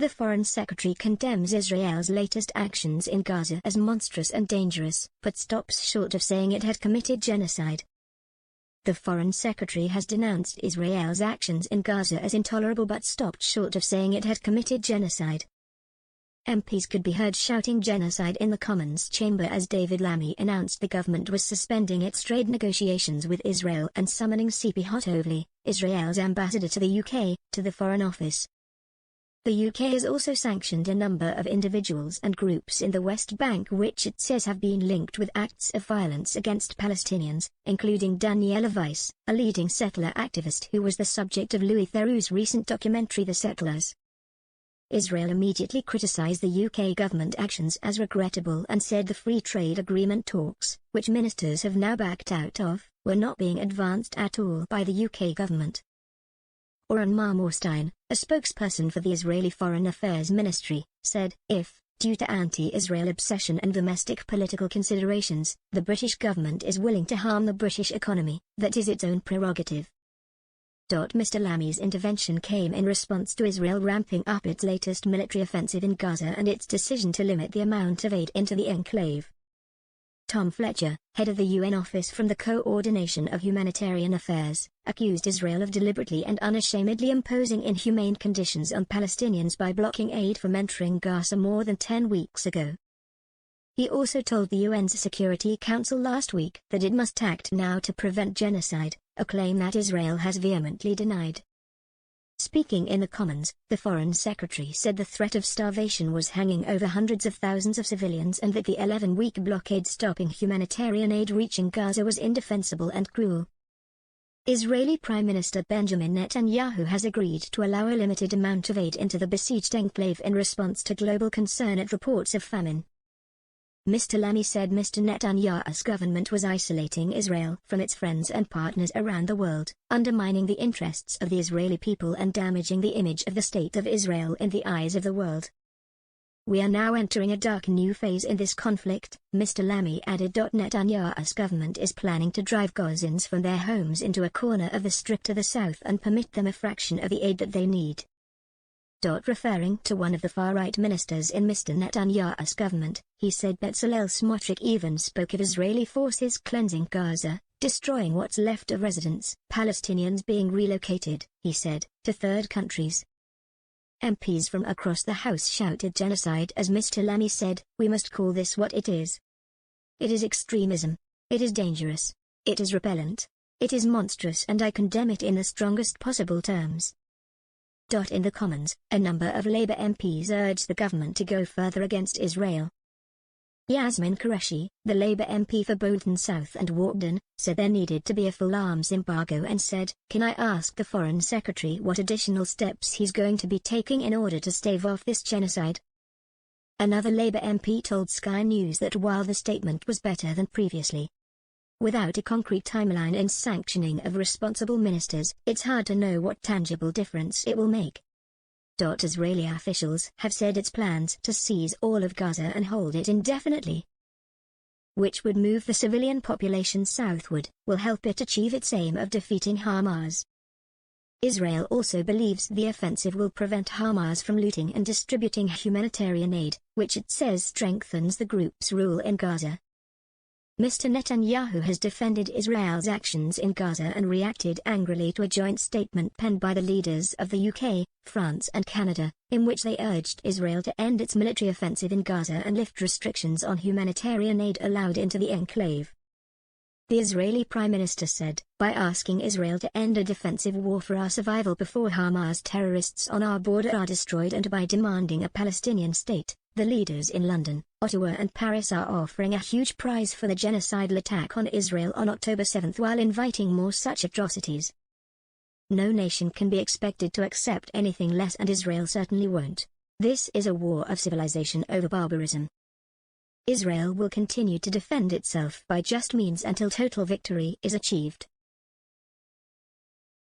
The Foreign Secretary condemns Israel's latest actions in Gaza as monstrous and dangerous, but stops short of saying it had committed genocide. The Foreign Secretary has denounced Israel's actions in Gaza as intolerable but stopped short of saying it had committed genocide. MPs could be heard shouting genocide in the Commons chamber as David Lammy announced the government was suspending its trade negotiations with Israel and summoning Tzipi Hotovely, Israel's ambassador to the UK, to the Foreign Office. The UK has also sanctioned a number of individuals and groups in the West Bank which it says have been linked with acts of violence against Palestinians, including Daniela Weiss, a leading settler activist who was the subject of Louis Theroux's recent documentary The Settlers. Israel immediately criticized the UK government actions as regrettable and said the free trade agreement talks, which ministers have now backed out of, were not being advanced at all by the UK government. Oren Marmorstein, a spokesperson for the Israeli Foreign Affairs Ministry, said, if, due to anti-Israel obsession and domestic political considerations, the British government is willing to harm the British economy, that is its own prerogative. Mr. Lammy's intervention came in response to Israel ramping up its latest military offensive in Gaza and its decision to limit the amount of aid into the enclave. Tom Fletcher, head of the UN Office from the Coordination of Humanitarian Affairs, accused Israel of deliberately and unashamedly imposing inhumane conditions on Palestinians by blocking aid from entering Gaza more than 10 weeks ago. He also told the UN's Security Council last week that it must act now to prevent genocide, a claim that Israel has vehemently denied. Speaking in the Commons, the Foreign Secretary said the threat of starvation was hanging over hundreds of thousands of civilians and that the 11-week blockade stopping humanitarian aid reaching Gaza was indefensible and cruel. Israeli Prime Minister Benjamin Netanyahu has agreed to allow a limited amount of aid into the besieged enclave in response to global concern at reports of famine. Mr. Lammy said Mr. Netanyahu's government was isolating Israel from its friends and partners around the world, undermining the interests of the Israeli people and damaging the image of the State of Israel in the eyes of the world. We are now entering a dark new phase in this conflict, Mr. Lammy added. Netanyahu's government is planning to drive Gazans from their homes into a corner of the Strip to the south and permit them a fraction of the aid that they need. Referring to one of the far-right ministers in Mr. Netanyahu's government, he said Bezalel Smotrich even spoke of Israeli forces cleansing Gaza, destroying what's left of residents, Palestinians being relocated, he said, to third countries. MPs from across the House shouted genocide as Mr. Lammy said, we must call this what it is. It is extremism. It is dangerous. It is repellent. It is monstrous and I condemn it in the strongest possible terms. In the Commons, a number of Labour MPs urged the government to go further against Israel. Yasmin Qureshi, the Labour MP for Bolton South and Walkden, said there needed to be a full arms embargo and said, can I ask the Foreign Secretary what additional steps he's going to be taking in order to stave off this genocide? Another Labour MP told Sky News that while the statement was better than previously, without a concrete timeline and sanctioning of responsible ministers, it's hard to know what tangible difference it will make. Israeli officials have said its plans to seize all of Gaza and hold it indefinitely, which would move the civilian population southward, will help it achieve its aim of defeating Hamas. Israel also believes the offensive will prevent Hamas from looting and distributing humanitarian aid, which it says strengthens the group's rule in Gaza. Mr. Netanyahu has defended Israel's actions in Gaza and reacted angrily to a joint statement penned by the leaders of the UK, France and Canada, in which they urged Israel to end its military offensive in Gaza and lift restrictions on humanitarian aid allowed into the enclave. The Israeli Prime Minister said, by asking Israel to end a defensive war for our survival before Hamas terrorists on our border are destroyed and by demanding a Palestinian state, the leaders in London, Ottawa and Paris are offering a huge prize for the genocidal attack on Israel on October 7 while inviting more such atrocities. No nation can be expected to accept anything less and Israel certainly won't. This is a war of civilization over barbarism. Israel will continue to defend itself by just means until total victory is achieved.